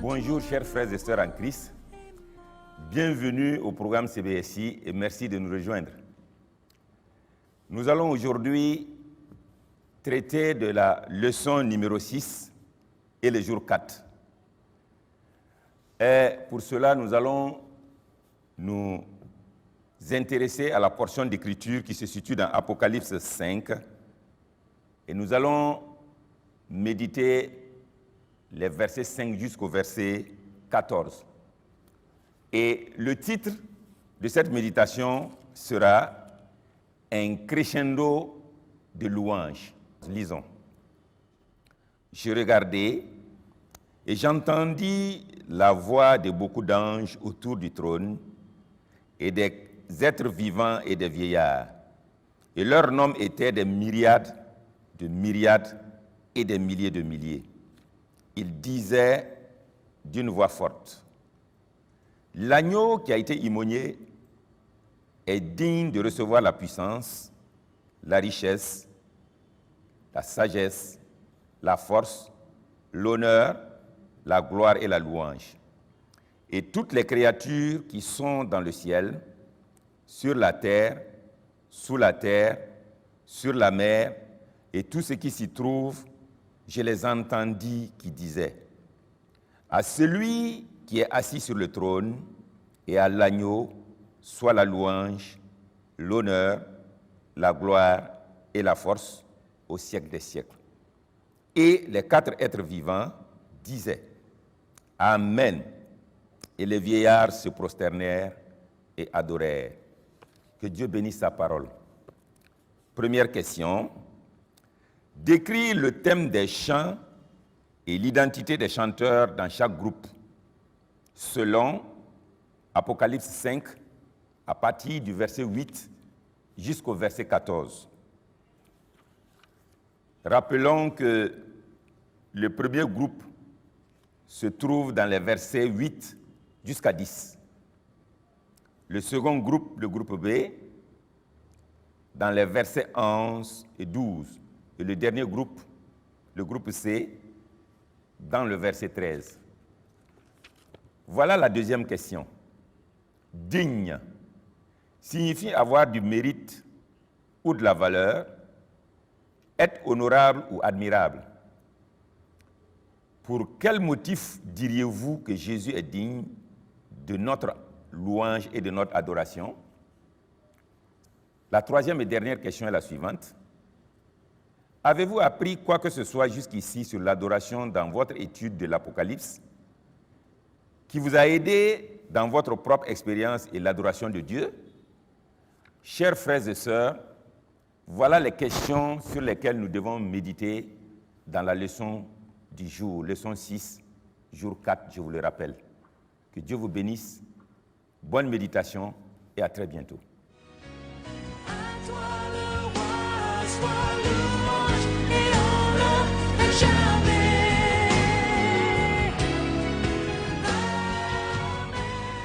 Bonjour chers frères et sœurs en Christ, bienvenue au programme CBSI et merci de nous rejoindre. Nous allons aujourd'hui traiter de la leçon numéro 6 et le jour 4. Et pour cela, nous allons nous intéresser à la portion d'écriture qui se situe dans Apocalypse 5 et nous allons méditer les versets 5 jusqu'au verset 14. Et le titre de cette méditation sera « Un crescendo de louanges ». Lisons. « Je regardai et j'entendis la voix de beaucoup d'anges autour du trône et des êtres vivants et des vieillards. Et leur nom était des myriades et des milliers de milliers. Il disait d'une voix forte, « L'agneau qui a été immolé est digne de recevoir la puissance, la richesse, la sagesse, la force, l'honneur, la gloire et la louange. Et toutes les créatures qui sont dans le ciel, sur la terre, sous la terre, sur la mer, et tout ce qui s'y trouve, je les entendis qui disaient, à celui qui est assis sur le trône et à l'agneau, soit la louange, l'honneur, la gloire et la force au siècle des siècles. Et les quatre êtres vivants disaient, Amen. Et les vieillards se prosternèrent et adorèrent. Que Dieu bénisse sa parole. Première question. Décrit le thème des chants et l'identité des chanteurs dans chaque groupe, selon Apocalypse 5, à partir du verset 8 jusqu'au verset 14. Rappelons que le premier groupe se trouve dans les versets 8 jusqu'à 10. Le second groupe, le groupe B, dans les versets 11 et 12. Et le dernier groupe, le groupe C, dans le verset 13. Voilà la deuxième question. Digne signifie avoir du mérite ou de la valeur, être honorable ou admirable. Pour quel motif diriez-vous que Jésus est digne de notre louange et de notre adoration? La troisième et dernière question est la suivante. Avez-vous appris quoi que ce soit jusqu'ici sur l'adoration dans votre étude de l'Apocalypse qui vous a aidé dans votre propre expérience et l'adoration de Dieu? Chers frères et sœurs, voilà les questions sur lesquelles nous devons méditer dans la leçon du jour, leçon 6, jour 4, je vous le rappelle. Que Dieu vous bénisse, bonne méditation et à très bientôt.